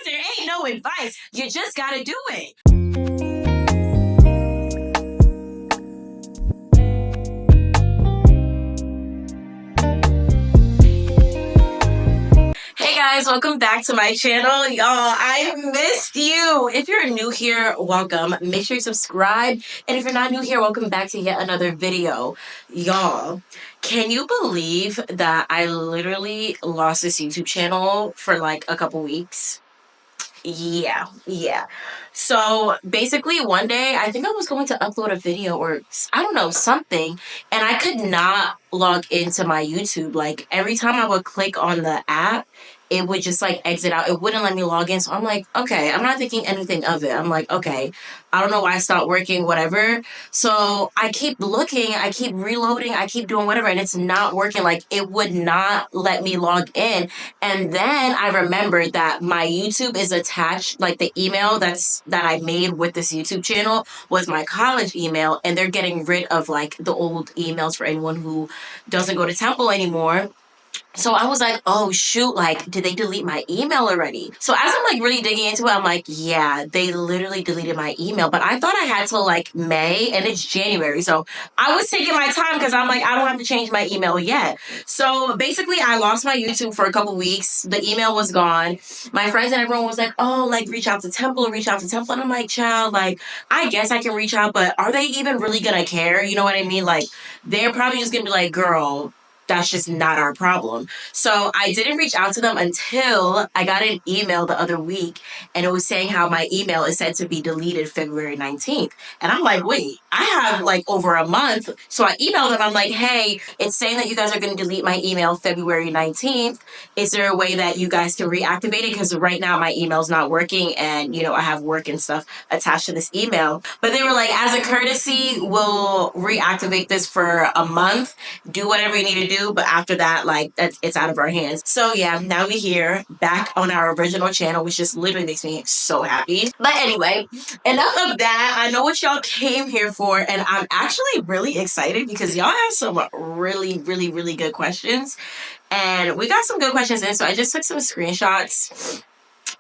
There ain't no advice. You just gotta do it. Hey guys, welcome back to my channel. Y'all, I missed you. If you're new here, welcome. Make sure you subscribe. And if you're not new here, welcome back to yet another video. Y'all, can you believe that I literally lost this YouTube channel for like a couple weeks? Yeah. So basically one day, I think I was going to upload a video or I don't know, something, and I could not log into my YouTube. Like every time I would click on the app, it would just like exit out. It wouldn't let me log in. So I'm like, okay, I'm not thinking anything of it. I'm like, okay, I don't know why it stopped working, whatever. So I keep looking, I keep reloading, I keep doing whatever, and it's not working. Like it would not let me log in. And then I remembered that my YouTube is attached, like the email that I made with this YouTube channel was my college email, and they're getting rid of like the old emails for anyone who doesn't go to Temple anymore. So I was like, oh shoot, like, did they delete my email already? So as I'm like really digging into it, I'm like, yeah, they literally deleted my email. But I thought I had till like May, and it's January. So I was taking my time because I'm like, I don't have to change my email yet. So basically I lost my YouTube for a couple weeks. The email was gone. My friends and everyone was like, oh, like reach out to Temple. And I'm like, child, like, I guess I can reach out, but are they even really gonna care? You know what I mean? Like, they're probably just gonna be like, girl, that's just not our problem. So I didn't reach out to them until I got an email the other week, and it was saying how my email is said to be deleted February 19th. And I'm like, wait, I have like over a month. So I emailed them. I'm like, hey, it's saying that you guys are going to delete my email February 19th. Is there a way that you guys can reactivate it? Because right now my email's not working, and you know, I have work and stuff attached to this email. But they were like, as a courtesy, we'll reactivate this for a month. Do whatever you need to do, but after that, like, it's out of our hands. So yeah, now we're here back on our original channel, which just literally makes me so happy. But anyway, enough of that. I know what y'all came here for, and I'm actually really excited because y'all have some really good questions, and we got some good questions in. So I just took some screenshots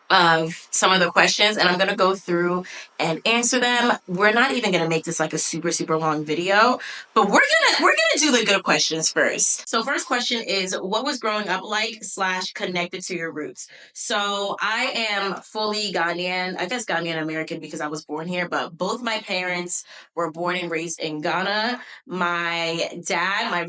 of some of the questions, and I'm going to go through and answer them. We're not even going to make this like a super long video, but we're going to do the good questions first. So first question is, what was growing up like / connected to your roots? So I am fully Ghanaian, I guess Ghanaian American because I was born here, but both my parents were born and raised in Ghana. My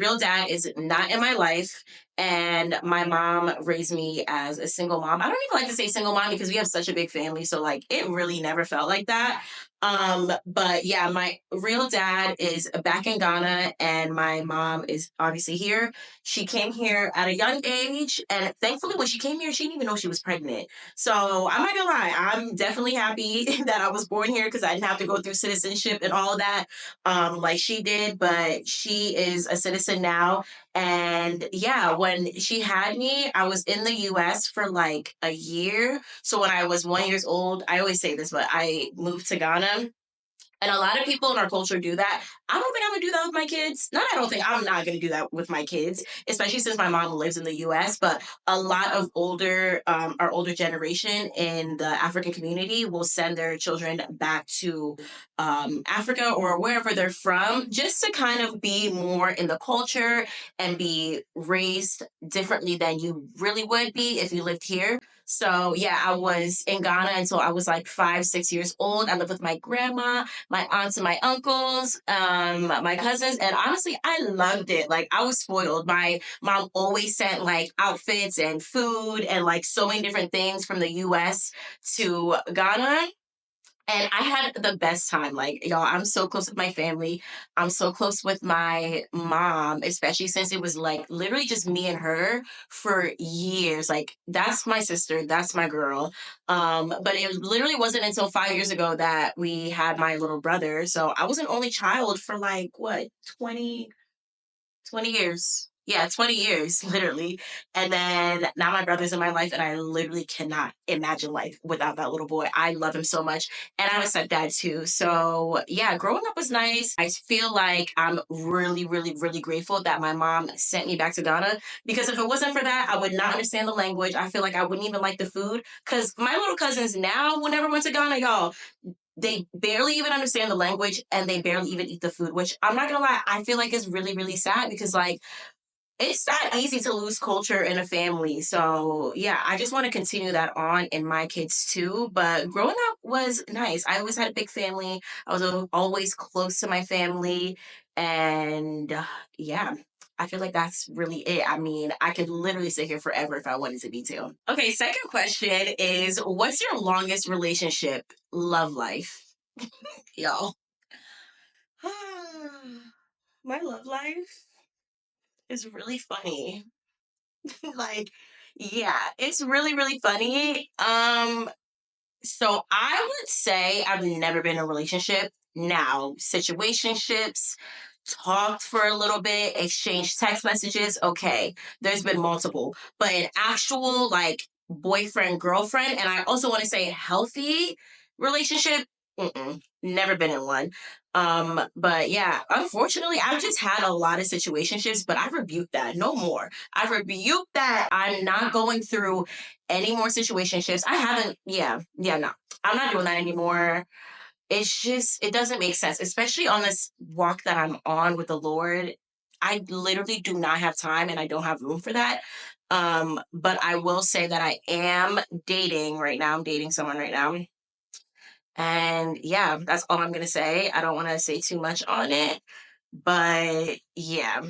real dad is not in my life. And my mom raised me as a single mom. I don't even like to say single mom because we have such a big family. So like it really never felt like that. But yeah, my real dad is back in Ghana, and my mom is obviously here. She came here at a young age, and thankfully when she came here, she didn't even know she was pregnant. So I'm not gonna lie, I'm definitely happy that I was born here because I didn't have to go through citizenship and all of that like she did, but she is a citizen now. And yeah, when she had me, I was in the US for like a year. So when I was 1 year old, I always say this, but I moved to Ghana. And a lot of people in our culture do that. I don't think I'm gonna do that with my kids. I don't think I'm not gonna do that with my kids, especially since my mom lives in the US. But a lot of our older generation in the African community will send their children back to Africa or wherever they're from, just to kind of be more in the culture and be raised differently than you really would be if you lived here. So yeah, I was in Ghana until I was like 5, 6 years old. I lived with my grandma, my aunts and my uncles, my cousins, and honestly, I loved it. Like I was spoiled. My mom always sent like outfits and food and like so many different things from the US to Ghana. And I had the best time. Like, y'all, I'm so close with my family. I'm so close with my mom, especially since it was like literally just me and her for years. Like, that's my sister, that's my girl. But it literally wasn't until 5 years ago that we had my little brother. So I was an only child for like, what, 20 years. Yeah, 20 years, literally. And then now my brother's in my life, and I literally cannot imagine life without that little boy. I love him so much. And I'm a stepdad too. So yeah, growing up was nice. I feel like I'm really, really, really grateful that my mom sent me back to Ghana, because if it wasn't for that, I would not understand the language. I feel like I wouldn't even like the food, because my little cousins now, whenever I went to Ghana, y'all, they barely even understand the language and they barely even eat the food, which I'm not gonna lie, I feel like is really, really sad, because like it's not easy to lose culture in a family. So yeah, I just want to continue that on in my kids too. But growing up was nice. I always had a big family. I was always close to my family. And yeah, I feel like that's really it. I mean, I could literally sit here forever if I wanted to be too. Okay, second question is, what's your longest relationship love life? Y'all. My love life is really funny. Like, yeah, it's really, really funny. So I would say I've never been in a relationship. Now, situationships, talked for a little bit, exchanged text messages. Okay, there's been multiple, but an actual like boyfriend, girlfriend, and I also want to say healthy relationship. Never been in one. But yeah, unfortunately, I've just had a lot of situationships, but I rebuked that. No more. I rebuke that. I'm not going through any more situationships. I haven't, no. I'm not doing that anymore. It's just, it doesn't make sense, especially on this walk that I'm on with the Lord. I literally do not have time and I don't have room for that. But I will say that I am dating right now. I'm dating someone right now. And yeah, that's all I'm going to say. I don't want to say too much on it, but yeah,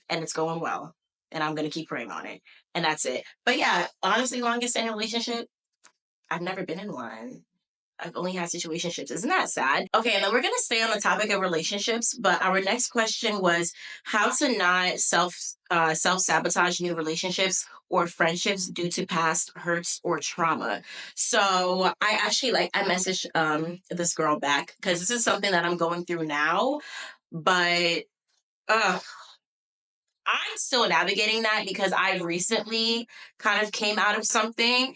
and it's going well. And I'm going to keep praying on it. And that's it. But yeah, honestly, longest standing relationship, I've never been in one. I've only had situationships. Isn't that sad? Okay, and then we're gonna stay on the topic of relationships, but our next question was how to not self sabotage new relationships or friendships due to past hurts or trauma. So I actually I messaged this girl back because this is something that I'm going through now, but uh I'm still navigating that because I recently kind of came out of something,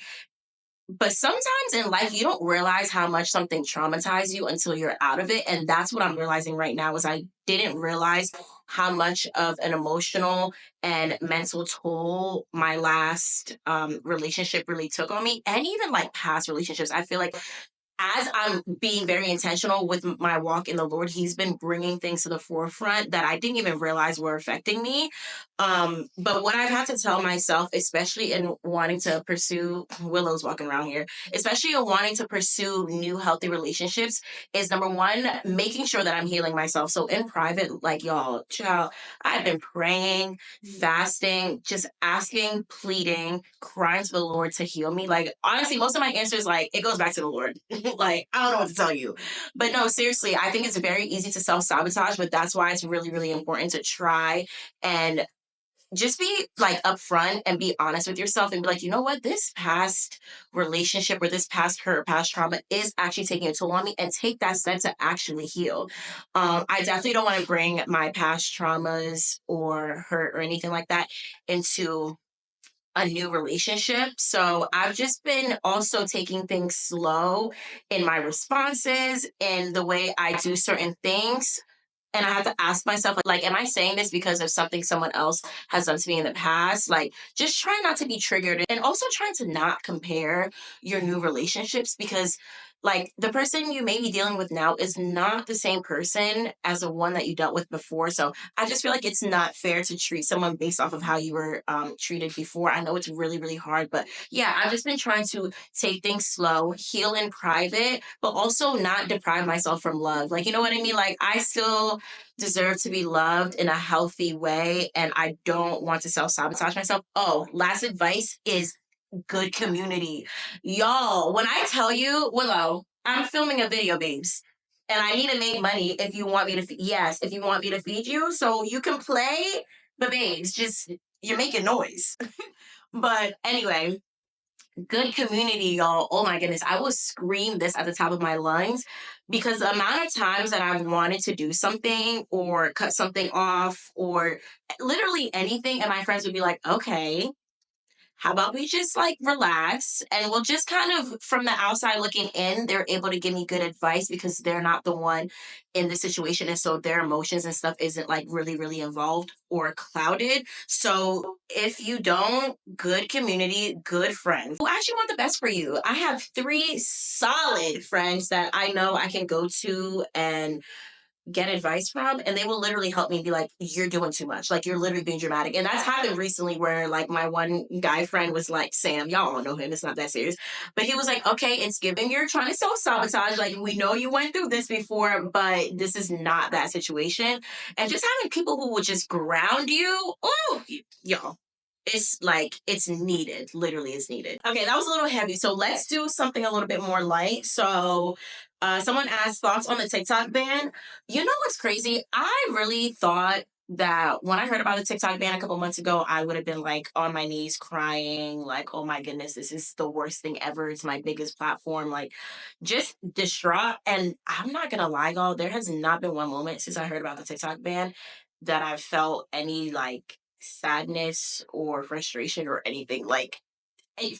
but sometimes in life, you don't realize how much something traumatized you until you're out of it. And that's what I'm realizing right now is I didn't realize how much of an emotional and mental toll my last relationship really took on me. And even like past relationships. I feel like as I'm being very intentional with my walk in the Lord, He's been bringing things to the forefront that I didn't even realize were affecting me. But what I've had to tell myself, especially in wanting to pursue Willow's walking around here, especially in wanting to pursue new healthy relationships, is number one, making sure that I'm healing myself. So in private, like y'all, child, I've been praying, fasting, just asking, pleading, crying to the Lord to heal me. Like honestly, most of my answers, like it goes back to the Lord. Like, I don't know what to tell you. But no, seriously, I think it's very easy to self sabotage, but that's why it's really, really important to try and just be like upfront and be honest with yourself and be like, you know what, this past relationship or this past hurt, past trauma is actually taking a toll on me, and take that step to actually heal. I definitely don't want to bring my past traumas or hurt or anything like that into a new relationship. So I've just been also taking things slow in my responses and the way I do certain things. And I have to ask myself, like, am I saying this because of something someone else has done to me in the past? Like, just try not to be triggered, and also trying to not compare your new relationships, because like the person you may be dealing with now is not the same person as the one that you dealt with before. So I just feel like it's not fair to treat someone based off of how you were treated before. I know it's really, really hard, but yeah, I've just been trying to take things slow, heal in private, but also not deprive myself from love. Like, you know what I mean? Like, I still deserve to be loved in a healthy way, and I don't want to self sabotage myself. Oh, last advice is good community. Y'all, when I tell you, Willow, I'm filming a video, babes. And I need to make money if you want me to, yes, if you want me to feed you. So you can play, but babes, just, you're making noise. But anyway, good community, y'all. Oh my goodness. I will scream this at the top of my lungs because the amount of times that I wanted to do something or cut something off or literally anything, and my friends would be like, okay, how about we just like relax and we'll just kind of from the outside looking in, they're able to give me good advice because they're not the one in the situation. And so their emotions and stuff isn't like really, really involved or clouded. So if you don't, good community, good friends who actually want the best for you. I have three solid friends that I know I can go to and get advice from, and they will literally help me and be like, you're doing too much, like you're literally being dramatic. And that's happened recently where like my one guy friend was like, Sam, y'all don't know him, it's not that serious, but he was like, okay, it's giving, you're trying to self-sabotage, like we know you went through this before, but this is not that situation. And just having people who would just ground you, oh y'all, it's like it's needed, literally it's needed. Okay, that was a little heavy, so let's do something a little bit more light. So someone asked thoughts on the TikTok ban. You know what's crazy? I really thought that when I heard about the TikTok ban a couple months ago, I would have been like on my knees crying, like, oh my goodness, this is the worst thing ever. It's my biggest platform, like just distraught. And I'm not gonna lie, y'all, there has not been one moment since I heard about the TikTok ban that I felt any like sadness or frustration or anything. Like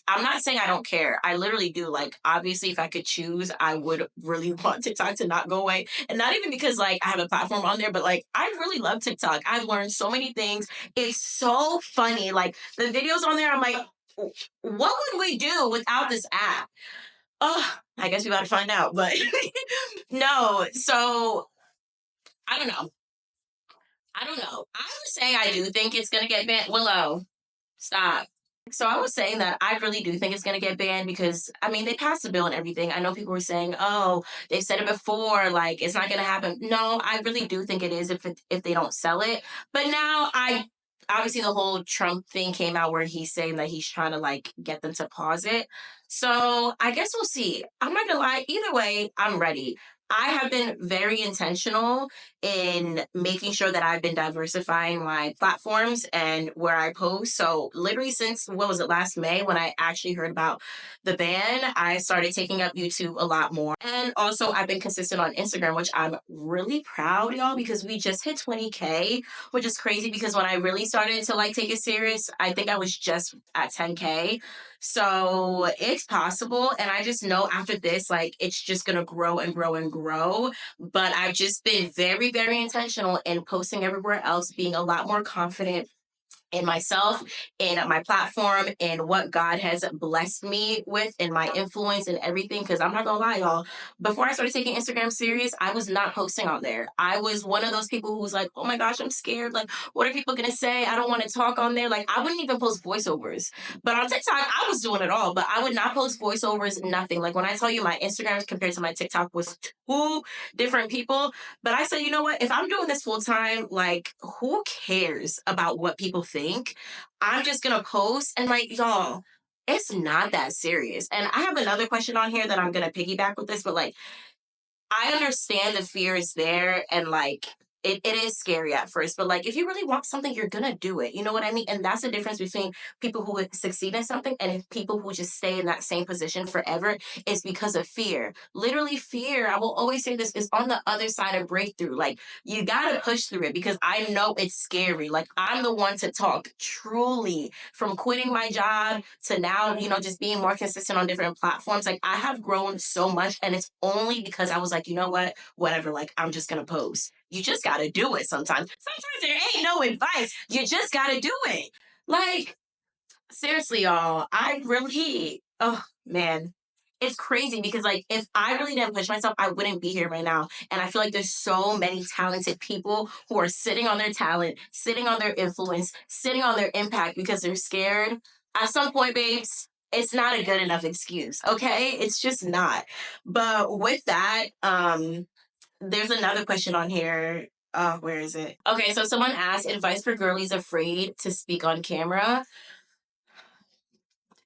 I'm not saying I don't care. I literally do. Like, obviously, if I could choose, I would really want TikTok to not go away. And not even because, like, I have a platform on there, but, like, I really love TikTok. I've learned so many things. It's so funny. Like, the videos on there, I'm like, what would we do without this app? Oh, I guess we got to find out. But no. So, I don't know. I don't know. I would say I do think it's going to get banned. Willow, stop. So I was saying that I really do think it's going to get banned because I mean they passed the bill and everything. I know people were saying, "Oh, they've said it before, like it's not going to happen." No, I really do think it is if they don't sell it. But now I obviously the whole Trump thing came out where he's saying that he's trying to like get them to pause it. So I guess we'll see. I'm not gonna lie. Either way, I'm ready. I have been very intentional in making sure that I've been diversifying my platforms and where I post. So literally since what was it last May when I actually heard about the ban, I started taking up YouTube a lot more. And also I've been consistent on Instagram, which I'm really proud, y'all, because we just hit 20K, which is crazy because when I really started to like take it serious, I think I was just at 10K. So it's possible. And I just know after this, like it's just gonna grow and grow and grow. But I've just been very, very intentional in posting everywhere else, being a lot more confident in myself, in my platform, and what God has blessed me with, and my influence and everything. Because I'm not gonna lie, y'all. Before I started taking Instagram serious, I was not posting on there. I was one of those people who was like, "Oh my gosh, I'm scared. Like, what are people gonna say? I don't want to talk on there." Like, I wouldn't even post voiceovers. But on TikTok, I was doing it all. But I would not post voiceovers. Nothing. Like when I tell you, my Instagram compared to my TikTok was two different people. But I said, you know what? If I'm doing this full time, like, who cares about what people think? I'm just gonna post and like, y'all, it's not that serious. And I have another question on here that I'm gonna piggyback with this, but like, I understand the fear is there and like it is scary at first, but like if you really want something, you're gonna do it. You know what I mean? And that's the difference between people who would succeed in something and if people who just stay in that same position forever is because of fear. Literally fear, I will always say this, is on the other side of breakthrough. Like you gotta push through it because I know it's scary. Like I'm the one to talk truly from quitting my job to now, you know, just being more consistent on different platforms. Like I have grown so much and it's only because I was like, you know what, whatever, like I'm just gonna post. You just gotta do it sometimes. Sometimes there ain't no advice. You just gotta do it. Like, seriously, y'all, I really, oh man, it's crazy because like if I really didn't push myself, I wouldn't be here right now. And I feel like there's so many talented people who are sitting on their talent, sitting on their influence, sitting on their impact because they're scared. At some point, babes, it's not a good enough excuse, okay? It's just not. But with that, there's another question on here. Where is it? Okay, so someone asked advice for girlies afraid to speak on camera.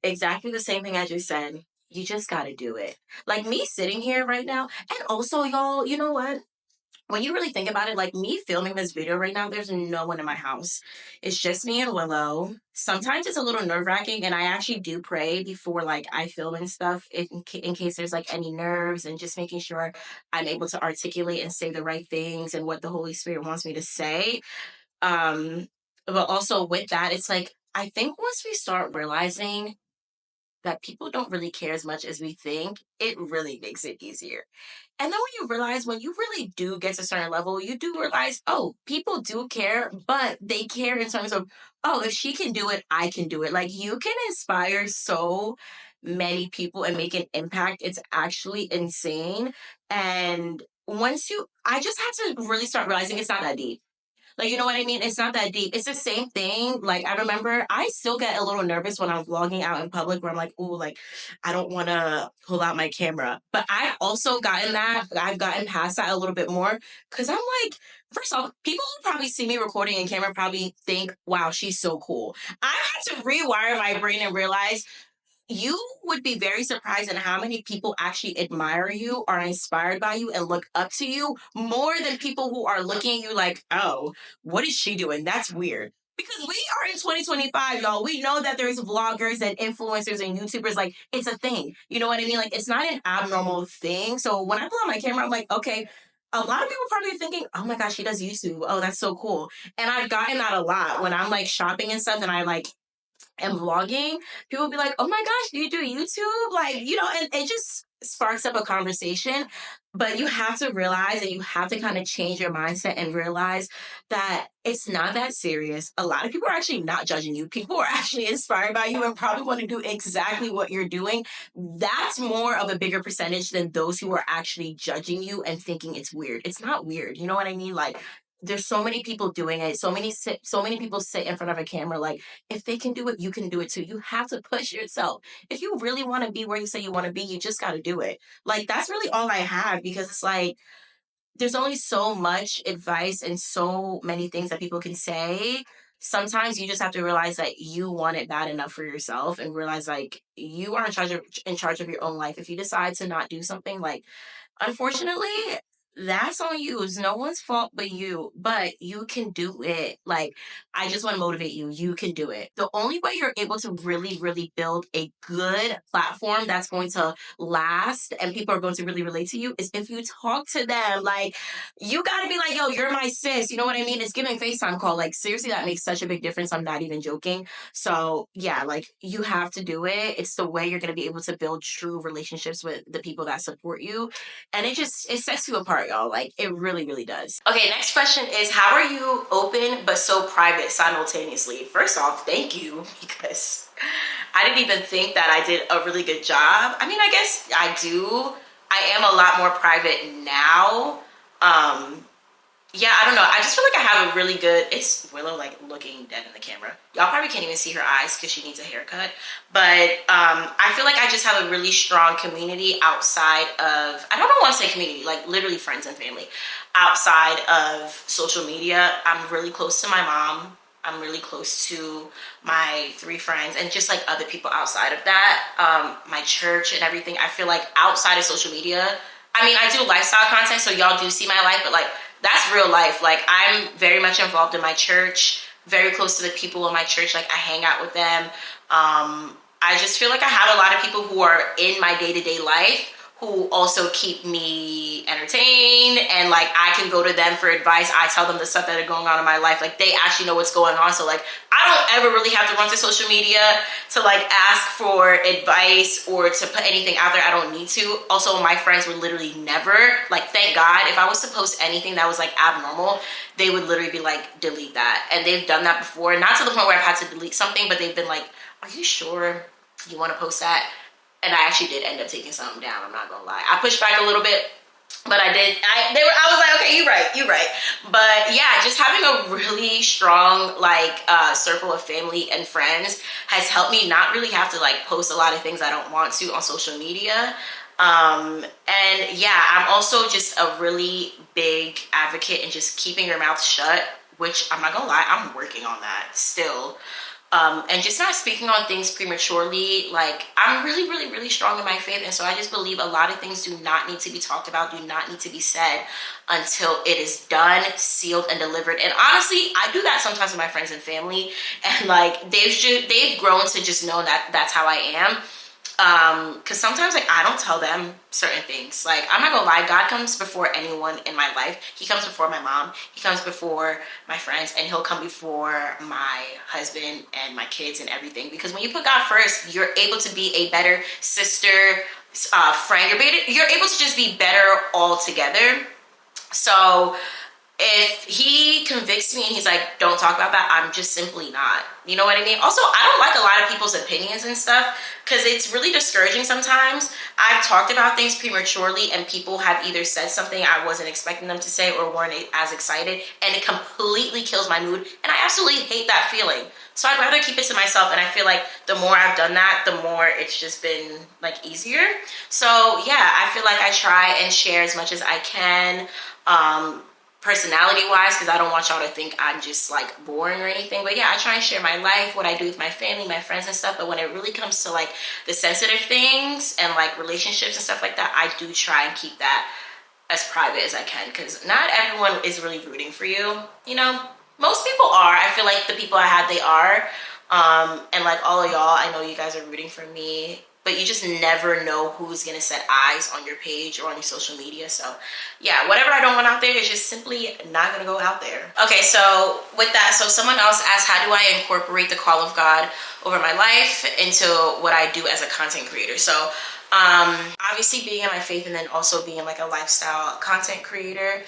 Exactly the same thing I just said. You just gotta do it. Like me sitting here right now. And also, y'all, you know what? when you really think about it, like me filming this video right now, there's no one in my house. It's just me and Willow. Sometimes it's a little nerve wracking, and I actually do pray before like I film and stuff, in case there's like any nerves, and just making sure I'm able to articulate and say the right things and what the Holy Spirit wants me to say. Um, but also with that, it's like I think once we start realizing that people don't really care as much as we think, it really makes it easier. And then when you realize, when you really do get to a certain level, you do realize, oh, people do care, but they care in terms of, oh, if she can do it, I can do it. Like you can inspire so many people and make an impact. It's actually insane. And I just had to really start realizing it's not that deep. Like, you know what I mean? It's not that deep. It's the same thing. Like, I remember I still get a little nervous when I'm vlogging out in public where I'm like, ooh, like, I don't want to pull out my camera. But I've also gotten that. I've gotten past that a little bit more because I'm like, first off, people who probably see me recording in camera probably think, wow, she's so cool. I had to rewire my brain and realize you would be very surprised at how many people actually admire you, are inspired by you, and look up to you more than people who are looking at you like, oh, what is she doing? That's weird. Because we are in 2025, y'all. We know that there's vloggers and influencers and YouTubers. Like, it's a thing. You know what I mean? Like, it's not an abnormal thing. So when I pull out my camera, I'm like, okay, a lot of people probably are thinking, oh my gosh, she does YouTube. Oh, that's so cool. And I've gotten that a lot when I'm like shopping and stuff and I like and vlogging, people will be like, oh my gosh, do you do YouTube? Like, you know, and it just sparks up a conversation. But you have to realize and you have to kind of change your mindset and realize that it's not that serious. A lot of people are actually not judging you. People are actually inspired by you and probably want to do exactly what you're doing. That's more of a bigger percentage than those who are actually judging you and thinking it's weird. It's not weird. You know what I mean? Like, there's so many people doing it. So many people sit in front of a camera like, if they can do it, you can do it too. You have to push yourself. If you really want to be where you say you want to be, you just got to do it. Like, that's really all I have because it's like, there's only so much advice and so many things that people can say. Sometimes you just have to realize that you want it bad enough for yourself and realize like you are in charge of your own life. If you decide to not do something, like unfortunately, that's on you. It's no one's fault but you. But you can do it. Like, I just want to motivate you. You can do it. The only way you're able to really, really build a good platform that's going to last and people are going to really relate to you is if you talk to them. Like, you got to be like, yo, you're my sis. You know what I mean? It's giving FaceTime call. Like, seriously, that makes such a big difference. I'm not even joking. So, yeah, like, you have to do it. It's the way you're going to be able to build true relationships with the people that support you, and it sets you apart, y'all. Like, it really, really does. Okay, next question is, how are you open but so private simultaneously? First off, thank you, because I didn't even think that I did a really good job. I mean, I guess I do. I am a lot more private now. Yeah, I don't know. I just feel like I have a really good, it's Willow like looking dead in the camera. Y'all probably can't even see her eyes because she needs a haircut. But I feel like I just have a really strong community outside of, I don't want to say community, like literally friends and family. Outside of social media, I'm really close to my mom. I'm really close to my 3 friends and just like other people outside of that. My church and everything. I feel like outside of social media, I mean, I do lifestyle content, so y'all do see my life, but like, that's real life. Like, I'm very much involved in my church, very close to the people in my church. Like, I hang out with them. I just feel like I have a lot of people who are in my day-to-day life who also keep me entertained, and like I can go to them for advice. I tell them the stuff that are going on in my life. Like, they actually know what's going on. So like, I don't ever really have to run to social media to like ask for advice or to put anything out there. I don't need to. Also, my friends would literally never, like, thank God, if I was to post anything that was like abnormal, they would literally be like, delete that. And they've done that before, not to the point where I've had to delete something, but they've been like, are you sure you want to post that? And I actually did end up taking something down. I'm not gonna lie. I pushed back a little bit, but I did. I was like, okay, you're right. But yeah, just having a really strong like circle of family and friends has helped me not really have to like post a lot of things I don't want to on social media. And yeah, I'm also just a really big advocate in just keeping your mouth shut, which I'm not gonna lie, I'm working on that still. and just not speaking on things prematurely. Like, I'm really, really, really strong in my faith. And so I just believe a lot of things do not need to be talked about, do not need to be said until it is done, sealed, and delivered. And honestly, I do that sometimes with my friends and family. And like, they've grown to just know that that's how I am. Because sometimes, like, I don't tell them certain things. Like, I'm not gonna lie, God comes before anyone in my life. He comes before my mom, he comes before my friends, and he'll come before my husband and my kids and everything. Because when you put God first, you're able to be a better sister, friend. You're able to just be better all together. So if he convicts me and he's like, don't talk about that, I'm just simply not. You know what I mean? Also, I don't like a lot of people's opinions and stuff, because it's really discouraging sometimes. I've talked about things prematurely and people have either said something I wasn't expecting them to say or weren't as excited, and it completely kills my mood, and I absolutely hate that feeling. So I'd rather keep it to myself, and I feel like the more I've done that, the more it's just been like easier. So yeah, I feel like I try and share as much as I can, personality wise, because I don't want y'all to think I'm just like boring or anything. But yeah, I try and share my life, what I do with my family, my friends and stuff. But when it really comes to like the sensitive things and like relationships and stuff like that, I do try and keep that as private as I can, because not everyone is really rooting for you. You know, most people are. I feel like the people I had, they are. And like all of y'all, I know you guys are rooting for me, but you just never know who's gonna set eyes on your page or on your social media. So yeah, whatever I don't want out there is just simply not gonna go out there. Okay, so with that, so someone else asked, how do I incorporate the call of God over my life into what I do as a content creator? So obviously being in my faith and then also being like a lifestyle content creator,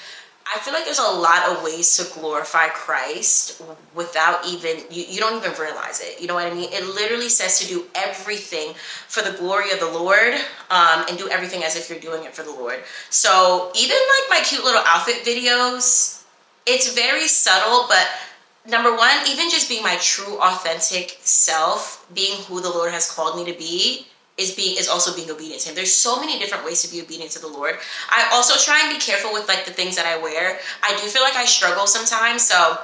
I feel like there's a lot of ways to glorify Christ without even, you don't even realize it. You know what I mean? It literally says to do everything for the glory of the Lord, and do everything as if you're doing it for the Lord. So even like my cute little outfit videos, it's very subtle, but number one, even just being my true authentic self, being who the Lord has called me to be, is also being obedient to him. There's so many different ways to be obedient to the Lord. I also try and be careful with like the things that I wear. I do feel like I struggle sometimes, so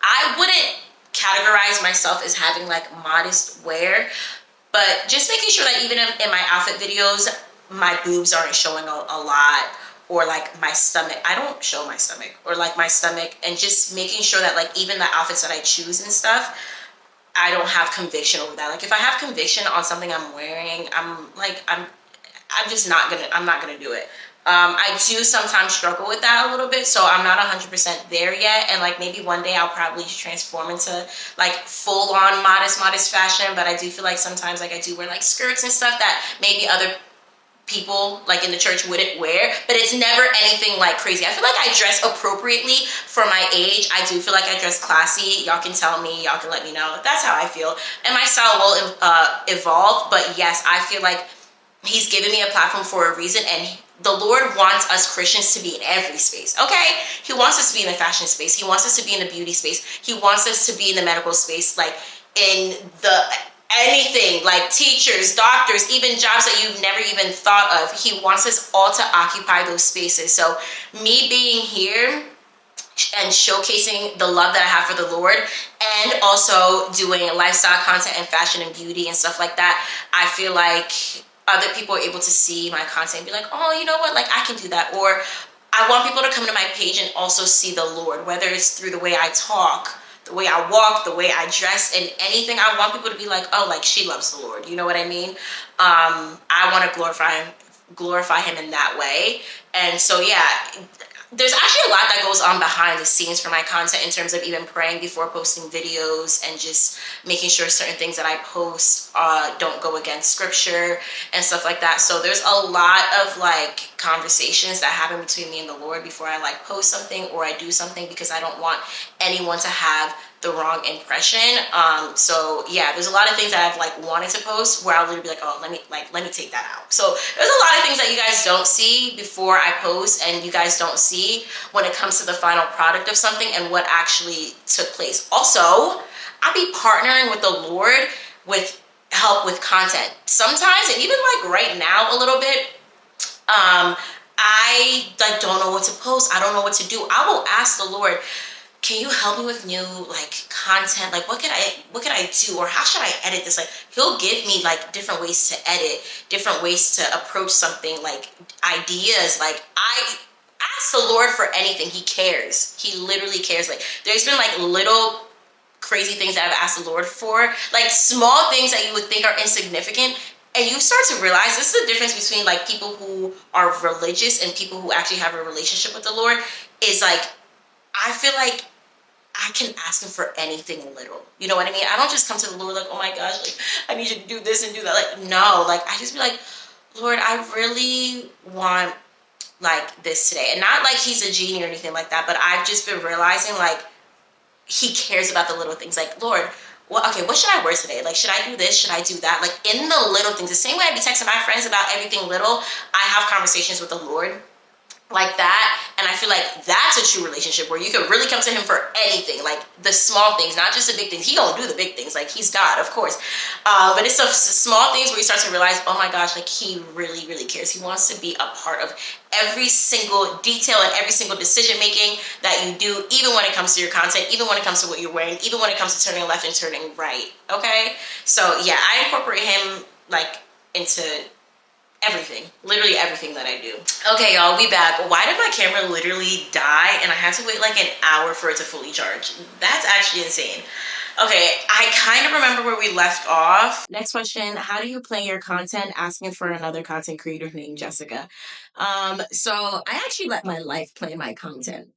I wouldn't categorize myself as having like modest wear, but just making sure that even in my outfit videos, my boobs aren't showing a lot, or like my stomach. I don't show my stomach, or like my stomach, and just making sure that like even the outfits that I choose and stuff, I don't have conviction over that. Like if I have conviction on something I'm wearing, I'm just not gonna do it. I do sometimes struggle with that a little bit, so I'm not 100% there yet. And like maybe one day I'll probably transform into like full on modest fashion. But I do feel like sometimes like I do wear like skirts and stuff that maybe other people like in the church wouldn't wear, but it's never anything like crazy. I feel like I dress appropriately for my age. I do feel like I dress classy. Y'all can tell me, y'all can let me know. That's how I feel, and my style will evolve. But yes, I feel like he's given me a platform for a reason, and the Lord wants us Christians to be in every space, okay? He wants us to be in the fashion space. He wants us to be in the beauty space. He wants us to be in the medical space, like in the anything, like teachers, doctors, even jobs that you've never even thought of. He wants us all to occupy those spaces. So me being here and showcasing the love that I have for the Lord, and also doing lifestyle content and fashion and beauty and stuff like that, I feel like other people are able to see my content and be like, oh, you know what, like I can do that. Or I want people to come to my page and also see the Lord, whether it's through the way I talk, the way I walk, the way I dress, and anything. I want people to be like, oh, like she loves the Lord. You know what I mean? I want to glorify him in that way. And so, yeah, there's actually a lot that goes on behind the scenes for my content in terms of even praying before posting videos and just making sure certain things that I post don't go against scripture and stuff like that. So there's a lot of like conversations that happen between me and the Lord before I like post something or I do something, because I don't want anyone to have the wrong impression. So yeah, there's a lot of things that I've like wanted to post where I'll literally be like, oh, let me take that out. So there's a lot of things that you guys don't see before I post, and you guys don't see when it comes to the final product of something and what actually took place. Also, I'll be partnering with the Lord with help with content sometimes, and even like right now a little bit. I like don't know what to post. I don't know what to do. I will ask the Lord, can you help me with new like content? Like what could I do, or how should I edit this? Like he'll give me like different ways to edit, different ways to approach something, like ideas. Like I ask the Lord for anything. He cares. He literally cares. Like there's been like little crazy things that I've asked the Lord for, like small things that you would think are insignificant. And you start to realize this is the difference between like people who are religious and people who actually have a relationship with the Lord. Is like, I feel like I can ask him for anything little. You know what I mean? I don't just come to the Lord like, oh my gosh, like I need you to do this and do that. Like, no, like I just be like, Lord, I really want like this today. And not like he's a genie or anything like that, but I've just been realizing like he cares about the little things. Like, Lord, well, okay, what should I wear today? Like, should I do this? Should I do that? Like in the little things, the same way I be texting my friends about everything little, I have conversations with the Lord like that. And I feel like that's a true relationship where you can really come to him for anything, like the small things, not just the big things. He gonna do the big things, like he's God, of course, but it's the small things where you start to realize, oh my gosh, like he really really cares. He wants to be a part of every single detail and every single decision making that you do, even when it comes to your content, even when it comes to what you're wearing, even when it comes to turning left and turning right. Okay, so yeah, I incorporate him like into everything, literally everything that I do. Okay, y'all, we back. Why did my camera literally die and I had to wait like an hour for it to fully charge? That's actually insane. Okay, I kind of remember where we left off. Next question, how do you plan your content? Asking for another content creator named Jessica. So I actually let my life plan my content.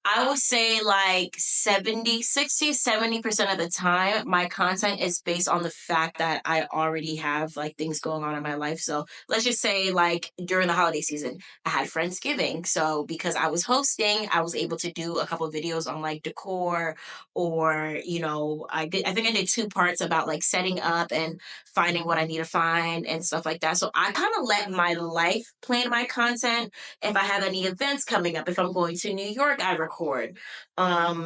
I would say like 70% of the time, my content is based on the fact that I already have like things going on in my life. So let's just say like during the holiday season, I had Friendsgiving. So because I was hosting, I was able to do a couple of videos on like decor, or, I think I did two parts about like setting up and finding what I need to find and stuff like that. So I kind of let my life plan my content. If I have any events coming up, if I'm going to New York, I record,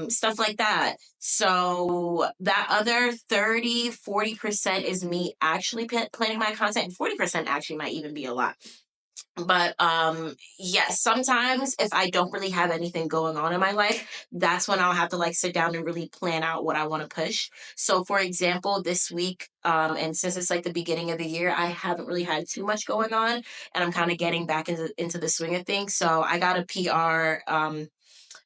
stuff like that. So that other 30-40% is me actually planning my content, and 40% actually might even be a lot. But yes, sometimes if I don't really have anything going on in my life, that's when I'll have to like sit down and really plan out what I want to push. So for example, this week, and since it's like the beginning of the year, I haven't really had too much going on, and I'm kind of getting back into the swing of things. So I got a PR.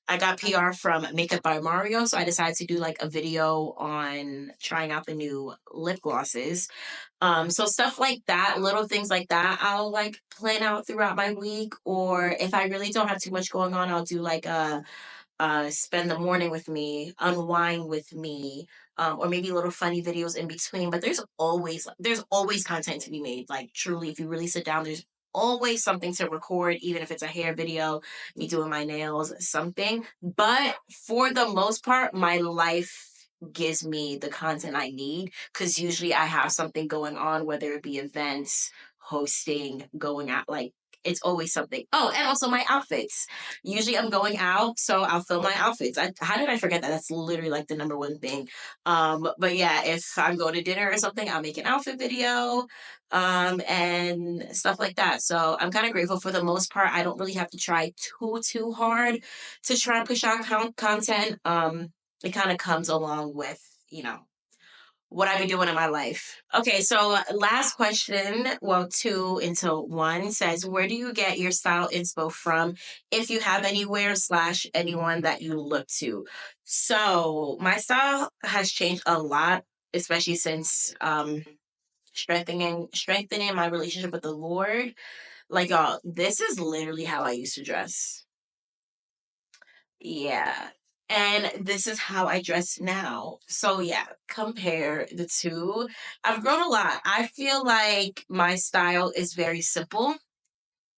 I got PR from Makeup by Mario, so I decided to do like a video on trying out the new lip glosses. So stuff like that, little things like that, I'll like plan out throughout my week. Or if I really don't have too much going on, I'll do like a spend the morning with me, unwind with me, or maybe little funny videos in between. But there's always content to be made. Like truly, if you really sit down, there's always something to record, even if it's a hair video, me doing my nails, something. But for the most part, my life gives me the content I need, because usually I have something going on, whether it be events, hosting, going out, like it's always something. Oh, and also my outfits. Usually I'm going out, so I'll film my outfits. How did I forget that? That's literally like the number one thing. But yeah, if I'm going to dinner or something, I'll make an outfit video, and stuff like that. So I'm kind of grateful. For the most part, I don't really have to try too hard to try and push out content. It kind of comes along with, what I've been doing in my life. Okay, so last question, well, two into one, says, where do you get your style inspo from, if you have anywhere slash anyone that you look to? So my style has changed a lot, especially since strengthening my relationship with the Lord. Like, y'all, this is literally how I used to dress. Yeah. And this is how I dress now. So yeah, compare the two. I've grown a lot. I feel like my style is very simple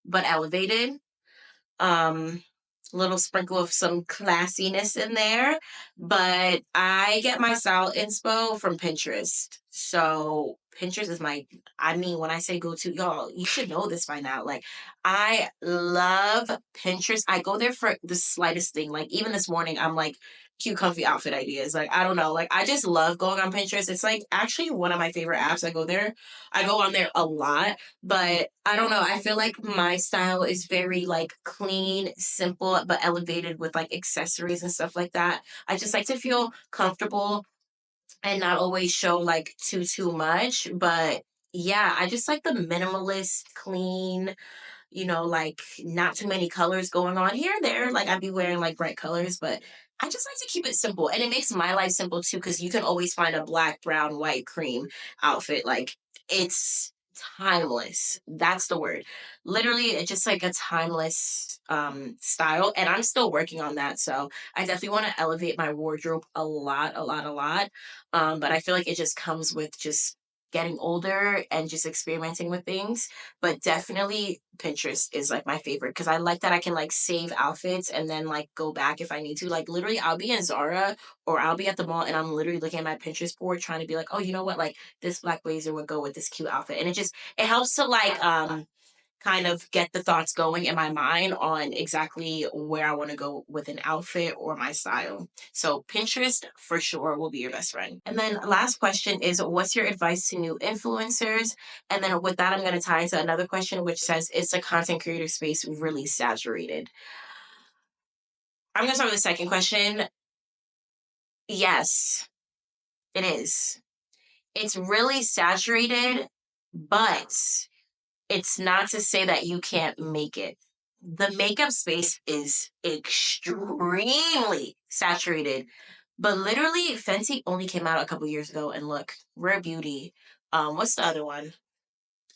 but elevated. Um, Little sprinkle of some classiness in there, but I get my style inspo from Pinterest. So Pinterest is when I say go to, y'all, you should know this by now. Like, I love Pinterest. I go there for the slightest thing. Like, even this morning, I'm like cute, comfy outfit ideas. Like, I don't know. Like, I just love going on Pinterest. It's like actually one of my favorite apps. I go on there a lot, but I don't know. I feel like my style is very like clean, simple, but elevated with like accessories and stuff like that. I just like to feel comfortable and not always show like too much. But yeah, I just like the minimalist, clean, like not too many colors going on here and there. Like I'd be wearing like bright colors, but I just like to keep it simple. And it makes my life simple too, because you can always find a black, brown, white, cream outfit. Like it's timeless. That's the word. Literally, it's just like a timeless style. And I'm still working on that. So I definitely want to elevate my wardrobe a lot, a lot, a lot. But I feel like it just comes with just getting older and just experimenting with things. But definitely Pinterest is like my favorite because I like that I can like save outfits and then like go back if I need to. Like literally I'll be in Zara or I'll be at the mall and I'm literally looking at my Pinterest board trying to be like, oh, you know what? Like this black blazer would go with this cute outfit. And it helps to like kind of get the thoughts going in my mind on exactly where I want to go with an outfit or my style. So Pinterest for sure will be your best friend. And then last question is, what's your advice to new influencers? And then with that, I'm going to tie into another question, which says, is the content creator space really saturated? I'm going to start with the second question. Yes, it is. It's really saturated, but it's not to say that you can't make it. The makeup space is extremely saturated, but literally Fenty only came out a couple years ago, and look, Rare Beauty. What's the other one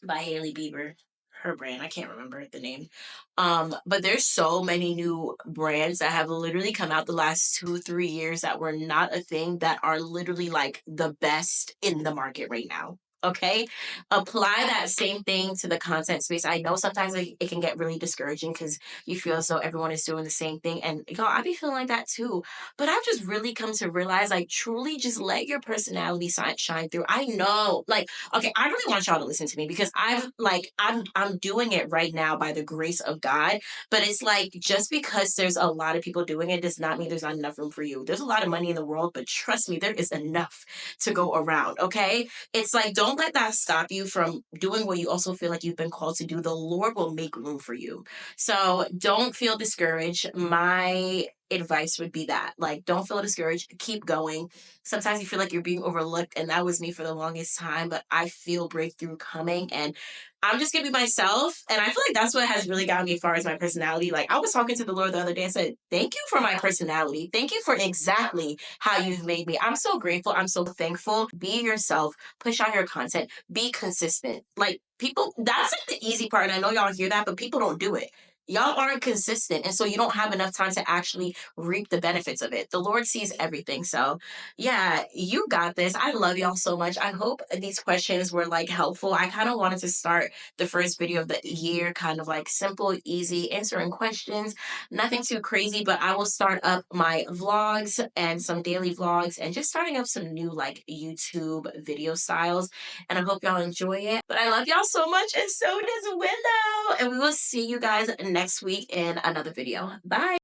by Hailey Bieber? Her brand, I can't remember the name. But there's so many new brands that have literally come out the last 2, 3 years that were not a thing that are literally like the best in the market right now. Okay, apply that same thing to the content space. I know sometimes it can get really discouraging because you feel as though everyone is doing the same thing, and I be feeling like that too. But I've just really come to realize, like, truly, just let your personality shine through. I know, like, okay, I really want y'all to listen to me because I'm doing it right now by the grace of God. But it's like just because there's a lot of people doing it does not mean there's not enough room for you. There's a lot of money in the world, but trust me, there is enough to go around. Okay, it's like don't let that stop you from doing what you also feel like you've been called to do. The Lord will make room for you. So don't feel discouraged. My advice would be that, like, don't feel discouraged, keep going. Sometimes you feel like you're being overlooked, and that was me for the longest time, but I feel breakthrough coming, and I'm just gonna be myself. And I feel like that's what has really gotten me as far as my personality. Like I was talking to the Lord the other day. I said, thank you for my personality. Thank you for exactly how you've made me. I'm so grateful. I'm so thankful. Be yourself, push out your content, be consistent. Like people, that's like the easy part. And I know y'all hear that, but people don't do it. Y'all aren't consistent. And so you don't have enough time to actually reap the benefits of it. The Lord sees everything. So yeah, you got this. I love y'all so much. I hope these questions were like helpful. I kind of wanted to start the first video of the year kind of like simple, easy, answering questions, nothing too crazy, but I will start up my vlogs and some daily vlogs and just starting up some new like YouTube video styles. And I hope y'all enjoy it. But I love y'all so much, and so does Willow. And we will see you guys next week in another video. Bye.